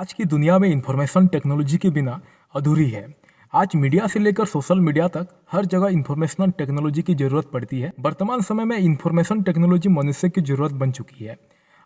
आज की दुनिया में इंफॉर्मेशन टेक्नोलॉजी के बिना अधूरी है। आज मीडिया से लेकर सोशल मीडिया तक हर जगह इंफॉर्मेशनल टेक्नोलॉजी की जरूरत पड़ती है। वर्तमान समय में इंफॉर्मेशन टेक्नोलॉजी मनुष्य की जरूरत बन चुकी है।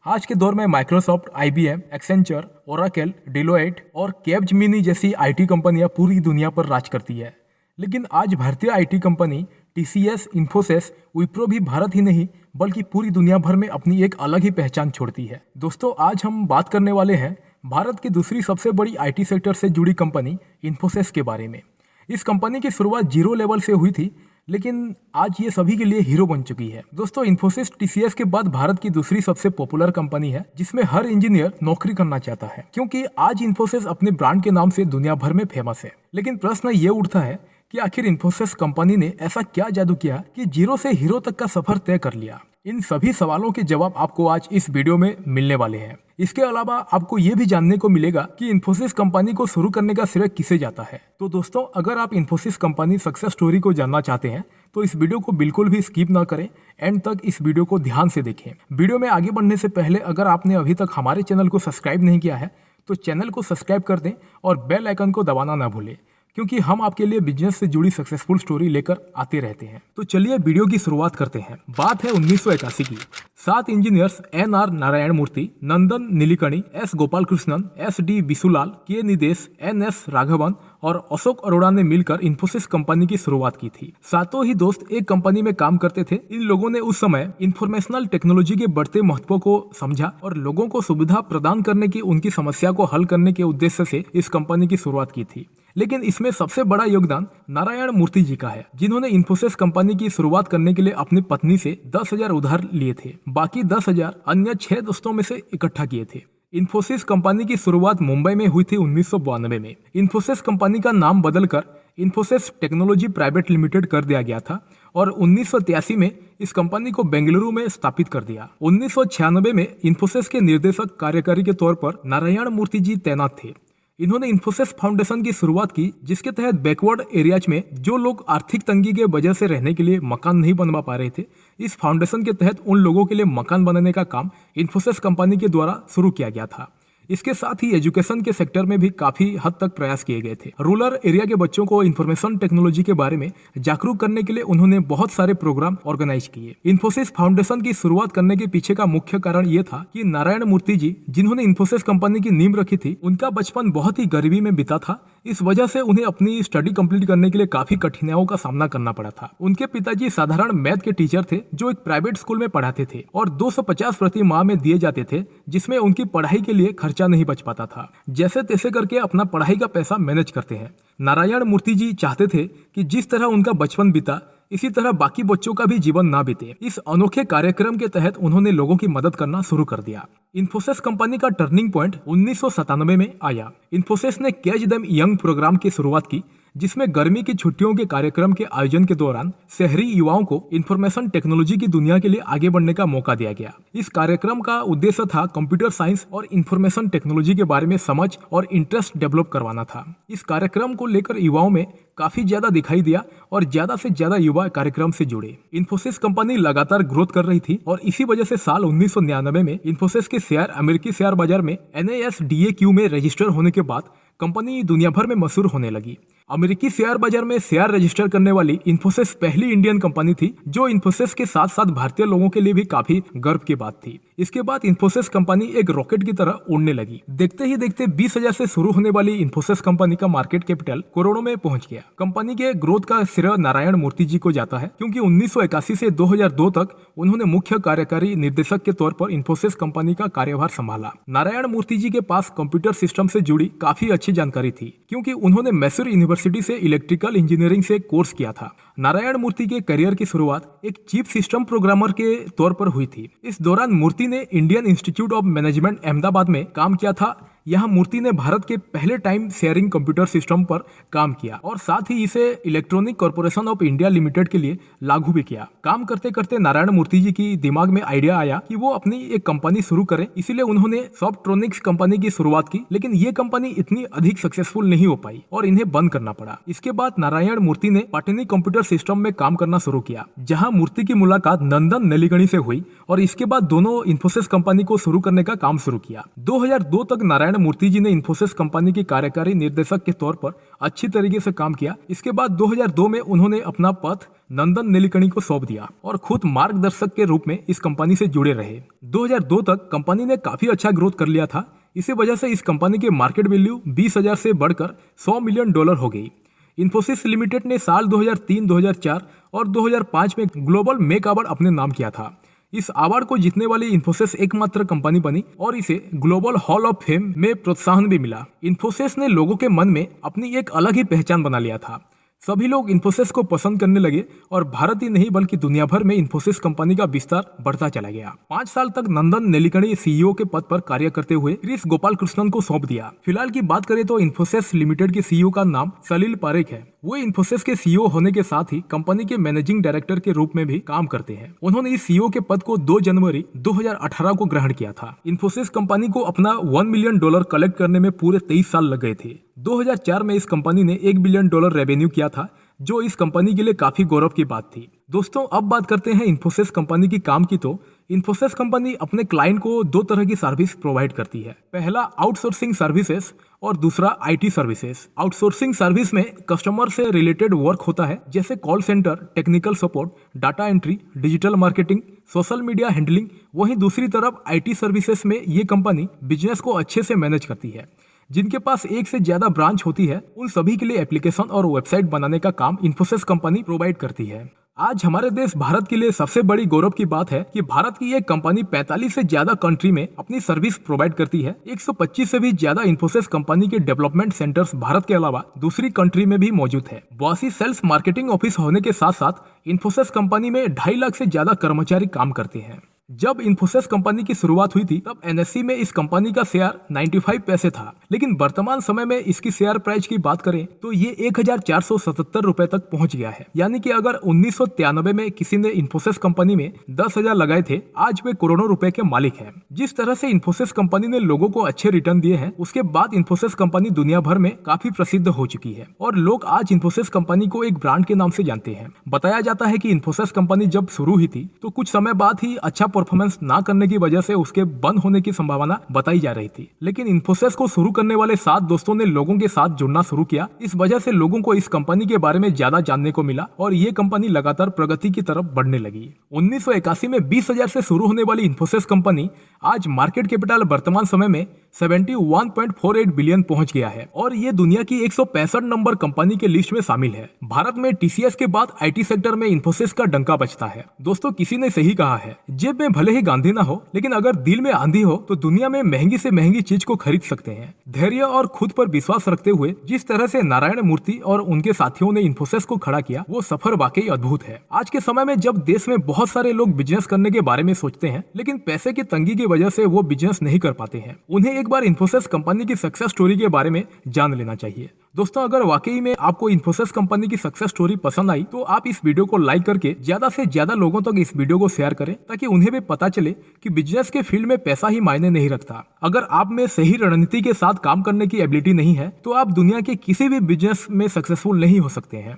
आज के दौर में Microsoft, IBM, Accenture, Oracle, Deloitte और कैपजेमिनी जैसी IT कंपनियां पूरी दुनिया पर राज करती है। लेकिन आज भारतीय IT company TCS, Infosys, Wipro भी भारत ही नहीं बल्कि पूरी दुनिया भर में अपनी एक अलग ही पहचान छोड़ती है। दोस्तों, आज हम बात करने वाले हैं भारत की दूसरी सबसे बड़ी IT सेक्टर से जुड़ी कंपनी इन्फोसिस के बारे में। इस कंपनी की शुरुआत जीरो लेवल से हुई थी, लेकिन आज ये सभी के लिए हीरो बन चुकी है। दोस्तों, इन्फोसिस TCS के बाद भारत की दूसरी सबसे पॉपुलर कंपनी है जिसमें हर इंजीनियर नौकरी करना चाहता है, क्योंकि आज इन्फोसिस अपने ब्रांड के नाम से दुनिया भर में फेमस है। लेकिन प्रश्न ये उठता है कि आखिर इन्फोसिस कंपनी ने ऐसा क्या जादू किया कि जीरो से हीरो तक का सफर तय कर लिया। इन सभी सवालों के जवाब आपको आज इस वीडियो में मिलने वाले हैं। इसके अलावा आपको ये भी जानने को मिलेगा कि इन्फोसिस कंपनी को शुरू करने का श्रेय किसे जाता है। तो दोस्तों, अगर आप इन्फोसिस कंपनी सक्सेस स्टोरी को जानना चाहते हैं तो इस वीडियो को बिल्कुल भी स्किप ना करें, एंड तक इस वीडियो को ध्यान से देखें। वीडियो में आगे बढ़ने से पहले अगर आपने अभी तक हमारे चैनल को सब्सक्राइब नहीं किया है तो चैनल को सब्सक्राइब कर दें और बेल आइकन को दबाना ना भूलें, क्योंकि हम आपके लिए बिजनेस से जुड़ी सक्सेसफुल स्टोरी लेकर आते रहते हैं। तो चलिए वीडियो की शुरुआत करते हैं। बात है 1981 की। 7 इंजीनियर्स NR नारायण मूर्ति, नंदन नीलिकणी, S गोपालकृष्णन, SD बिसुलाल, K निदेश, NS राघवन और अशोक अरोड़ा ने मिलकर इन्फोसिस कंपनी की शुरुआत की थी। सातों ही दोस्त एक कंपनी में काम करते थे। इन लोगों ने उस समय इंफॉर्मेशनल टेक्नोलॉजी के बढ़ते महत्व को समझा और लोगों को सुविधा प्रदान करने की, उनकी समस्या को हल करने के उद्देश्य से इस कंपनी की शुरुआत की थी। लेकिन इसमें सबसे बड़ा योगदान नारायण मूर्ति जी का है, जिन्होंने इन्फोसिस कंपनी की शुरुआत करने के लिए अपनी पत्नी से 10,000 उधार लिए थे। बाकी 10,000 अन्य 6 दोस्तों में से इकट्ठा किए थे। इन्फोसिस कंपनी की शुरुआत मुंबई में हुई थी 1992 में। इन्फोसिस कंपनी का नाम बदलकर इन्फोसिस टेक्नोलॉजी प्राइवेट लिमिटेड कर दिया गया था और 1983 में इस कंपनी को बेंगलुरु में स्थापित कर दिया। 1996 में इन्फोसिस के निर्देशक कार्यकारी के तौर पर नारायण मूर्ति जी तैनात थे। इन्होंने इन्फोसिस फाउंडेशन की शुरुआत की, जिसके तहत बैकवर्ड एरियाज में जो लोग आर्थिक तंगी के वजह से रहने के लिए मकान नहीं बनवा पा रहे थे, इस फाउंडेशन के तहत उन लोगों के लिए मकान बनाने का काम इन्फोसिस कंपनी के द्वारा शुरू किया गया था। इसके साथ ही एजुकेशन के सेक्टर में भी काफी हद तक प्रयास किए गए थे। रूरल एरिया के बच्चों को इंफॉर्मेशन टेक्नोलॉजी के बारे में जागरूक करने के लिए उन्होंने बहुत सारे प्रोग्राम ऑर्गेनाइज किए। इन्फोसिस फाउंडेशन की शुरुआत करने के पीछे का मुख्य कारण ये था कि नारायण मूर्ति जी, जिन्होंने इन्फोसिस कंपनी की नींव रखी थी, उनका बचपन बहुत ही गरीबी में बीता था। इस वजह से उन्हें अपनी स्टडी कंप्लीट करने के लिए काफी कठिनाइयों का सामना करना पड़ा था। उनके पिताजी साधारण मैथ के टीचर थे जो एक प्राइवेट स्कूल में पढ़ाते थे और 250 प्रति माह में दिए जाते थे, जिसमें उनकी पढ़ाई के लिए खर्चा नहीं बच पाता था। जैसे तैसे करके अपना पढ़ाई का पैसा मैनेज करते हैं। नारायण मूर्ति जी चाहते थे कि जिस तरह उनका बचपन बीता, इसी तरह बाकी बच्चों का भी जीवन ना बीते। इस अनोखे कार्यक्रम के तहत उन्होंने लोगों की मदद करना शुरू कर दिया। इन्फोसिस कंपनी का टर्निंग पॉइंट 1997 में आया। इन्फोसिस ने कैच देम यंग प्रोग्राम की शुरुआत की, जिसमें गर्मी की छुट्टियों के कार्यक्रम के आयोजन के दौरान शहरी युवाओं को इंफॉर्मेशन टेक्नोलॉजी की दुनिया के लिए आगे बढ़ने का मौका दिया गया। इस कार्यक्रम का उद्देश्य था कंप्यूटर साइंस और इंफॉर्मेशन टेक्नोलॉजी के बारे में समझ और इंटरेस्ट डेवलप करवाना था। इस कार्यक्रम को लेकर युवाओं में काफी ज्यादा दिखाई दिया और ज्यादा से ज्यादा युवा कार्यक्रम से जुड़े। इन्फोसिस कंपनी लगातार ग्रोथ कर रही थी और इसी वजह से साल 1999 में इन्फोसिस के शेयर अमेरिकी शेयर बाजार में NASDAQ में रजिस्टर होने के बाद कंपनी दुनिया भर में मशहूर होने लगी। अमेरिकी शेयर बाजार में शेयर रजिस्टर करने वाली इन्फोसिस पहली इंडियन कंपनी थी, जो इन्फोसिस के साथ साथ भारतीय लोगों के लिए भी काफी गर्व की बात थी। इसके बाद इन्फोसिस कंपनी एक रॉकेट की तरह उड़ने लगी। देखते ही देखते 20,000 से शुरू होने वाली इन्फोसिस कंपनी का मार्केट कैपिटल करोड़ों में पहुंच गया। कंपनी के ग्रोथ का श्रेय नारायण मूर्ति जी को जाता है, क्योंकि 1981 से 2002 तक उन्होंने मुख्य कार्यकारी निर्देशक के तौर पर इन्फोसिस कंपनी का कार्यभार संभाला। नारायण मूर्ति जी के पास कंप्यूटर सिस्टम से जुड़ी काफी अच्छी जानकारी थी, क्योंकि उन्होंने मैसूर यूनिवर्सिटी से इलेक्ट्रिकल इंजीनियरिंग से कोर्स किया था। नारायण मूर्ति के करियर की शुरुआत एक चीफ सिस्टम प्रोग्रामर के तौर पर हुई थी। इस दौरान मूर्ति ने Indian institute of management Ahmedabad में काम किया था। यहाँ मूर्ति ने भारत के पहले टाइम शेयरिंग कंप्यूटर सिस्टम पर काम किया और साथ ही इसे electronic corporation of India limited के लिए लागू भी किया। काम करते करते नारायण मूर्ति जी की दिमाग में आइडिया आया कि वो अपनी एक कंपनी शुरू करें, इसीलिए उन्होंने सॉफ्ट्रॉनिक्स कंपनी की शुरुआत की। लेकिन ये कंपनी इतनी अधिक सक्सेसफुल नहीं हो पाई और इन्हें बंद करना पड़ा। इसके बाद नारायण मूर्ति ने पाटनी कंप्यूटर सिस्टम में काम करना शुरू किया, जहाँ मूर्ति की मुलाकात नंदन नीलिकणी से हुई और इसके बाद दोनों इन्फोसिस कंपनी को शुरू करने का काम शुरू किया। 2002 तक नारायण नारायण मूर्ति जी ने इन्फोसिस कंपनी के कार्यकारी निर्देशक के तौर पर अच्छी तरीके से काम किया। इसके बाद 2002 में उन्होंने अपना पद नंदन नीलेकणी को सौंप दिया और खुद मार्गदर्शक के रूप में इस कंपनी से जुड़े रहे। 2002 तक कंपनी ने काफी अच्छा ग्रोथ कर लिया था। इसी वजह से इस कंपनी की मार्केट वैल्यू 20,000 से बढ़कर $100 मिलियन हो गई। इन्फोसिस लिमिटेड ने साल 2003, 2004 और 2005 में ग्लोबल मेक अवार्ड अपने नाम किया था। इस अवार्ड को जीतने वाली इन्फोसिस एकमात्र कंपनी बनी और इसे ग्लोबल हॉल ऑफ फेम में प्रोत्साहन भी मिला। इन्फोसिस ने लोगों के मन में अपनी एक अलग ही पहचान बना लिया था। सभी लोग इन्फोसिस को पसंद करने लगे और भारत ही नहीं बल्कि दुनिया भर में इन्फोसिस कंपनी का विस्तार बढ़ता चला गया। 5 साल तक नंदन नीलेकणी सीईओ के पद पर कार्य करते हुए क्रिस गोपालकृष्णन को सौंप दिया। फिलहाल की बात करें तो इन्फोसिस लिमिटेड के सीईओ का नाम सलील पारेख है। वो इन्फोसिस के सीईओ होने के साथ ही कंपनी के मैनेजिंग डायरेक्टर के रूप में भी काम करते हैं। उन्होंने इस सीईओ के पद को 2 जनवरी 2018 को ग्रहण किया था। इन्फोसिस कंपनी को अपना $1 मिलियन कलेक्ट करने में पूरे 23 साल लग गए थे। 2004 में इस कंपनी ने $1 बिलियन रेवेन्यू किया था, जो इस कंपनी के लिए काफी गौरव की बात थी। दोस्तों, अब बात करते हैं इन्फोसिस कंपनी की काम की। तो इन्फोसिस कंपनी अपने क्लाइंट को 2 तरह की सर्विस प्रोवाइड करती है। पहला आउटसोर्सिंग सर्विसेज और दूसरा आईटी सर्विसेज। आउटसोर्सिंग सर्विस में कस्टमर से रिलेटेड वर्क होता है, जैसे call centre, technical support, data entry, digital marketing, social media handling. वहीं दूसरी तरफ आईटी सर्विसेज में ये कंपनी बिजनेस को अच्छे से मैनेज करती है। जिनके पास एक से ज्यादा ब्रांच होती है, उन सभी के लिए एप्लीकेशन और वेबसाइट बनाने का काम इन्फोसिस कंपनी प्रोवाइड करती है। आज हमारे देश भारत के लिए सबसे बड़ी गौरव की बात है कि भारत की एक कंपनी 45 से ज्यादा कंट्री में अपनी सर्विस प्रोवाइड करती है। 125 से भी ज्यादा इन्फोसिस कंपनी के डेवलपमेंट सेंटर्स भारत के अलावा दूसरी कंट्री में भी मौजूद है। 82 सेल्स मार्केटिंग ऑफिस होने के साथ साथ इन्फोसिस कंपनी में 2.5 लाख से ज्यादा कर्मचारी काम करते हैं। जब इन्फोसिस कंपनी की शुरुआत हुई थी तब एनएससी में इस कंपनी का शेयर 95 पैसे था, लेकिन वर्तमान समय में इसकी शेयर प्राइस की बात करें तो ये 1,477 रुपए तक पहुंच गया है। यानी कि अगर 1993 में किसी ने इन्फोसिस कंपनी में 10,000 लगाए थे, आज वे करोड़ों रुपए के मालिक हैं। जिस तरह से इन्फोसिस कंपनी ने लोगों को अच्छे रिटर्न दिए हैं, उसके बाद इन्फोसिस कंपनी दुनिया भर में काफी प्रसिद्ध हो चुकी है और लोग आज इन्फोसिस कंपनी को एक ब्रांड के नाम से जानते हैं। बताया जाता है कि इन्फोसिस कंपनी जब शुरू हुई थी तो कुछ समय बाद ही अच्छा परफॉर्मेंस ना करने की वजह से उसके बंद होने की संभावना बताई जा रही थी, लेकिन इन्फोसिस को शुरू करने वाले 7 दोस्तों ने लोगों के साथ जुड़ना शुरू किया। इस वजह से लोगों को इस कंपनी के बारे में ज्यादा जानने को मिला और ये कंपनी लगातार प्रगति की तरफ बढ़ने लगी। 1981 में 20,000 से शुरू होने वाली इन्फोसिस कंपनी आज मार्केट कैपिटल वर्तमान समय में 71.48 बिलियन पहुंच गया है और ये दुनिया की 165 नंबर कंपनी के लिस्ट में शामिल है। भारत में टीसीएस के बाद आईटी सेक्टर में इन्फोसिस का डंका बजता है। दोस्तों, किसी ने सही कहा है, जेब में भले ही गांधी ना हो, लेकिन अगर दिल में आंधी हो तो दुनिया में महंगी से महंगी चीज को खरीद सकते हैं। धैर्य और खुद पर विश्वास रखते हुए जिस तरह से नारायण मूर्ति और उनके साथियों ने इन्फोसिस को खड़ा किया, वो सफर वाकई अद्भुत है। आज के समय में जब देश में बहुत सारे लोग बिजनेस करने के बारे में सोचते हैं, लेकिन पैसे की तंगी की वजह से वो बिजनेस नहीं कर पाते हैं, उन्हें एक बार इन्फोसिस कंपनी की सक्सेस स्टोरी के बारे में जान लेना चाहिए। दोस्तों, अगर वाकई में आपको इन्फोसिस कंपनी की सक्सेस स्टोरी पसंद आई तो आप इस वीडियो को लाइक करके ज्यादा से ज्यादा लोगों तक इस वीडियो को शेयर करें, ताकि उन्हें भी पता चले कि बिजनेस के फील्ड में पैसा ही मायने नहीं रखता। अगर आप में सही रणनीति के साथ काम करने की एबिलिटी नहीं है तो आप दुनिया के किसी भी बिजनेस में सक्सेसफुल नहीं हो सकते हैं।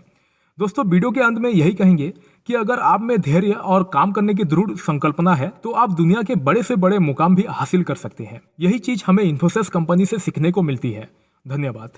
दोस्तों, वीडियो के अंत में यही कहेंगे कि अगर आप में धैर्य और काम करने की दृढ़ संकल्पना है तो आप दुनिया के बड़े से बड़े मुकाम भी हासिल कर सकते हैं। यही चीज हमें इन्फोसिस कंपनी से सीखने को मिलती है। धन्यवाद।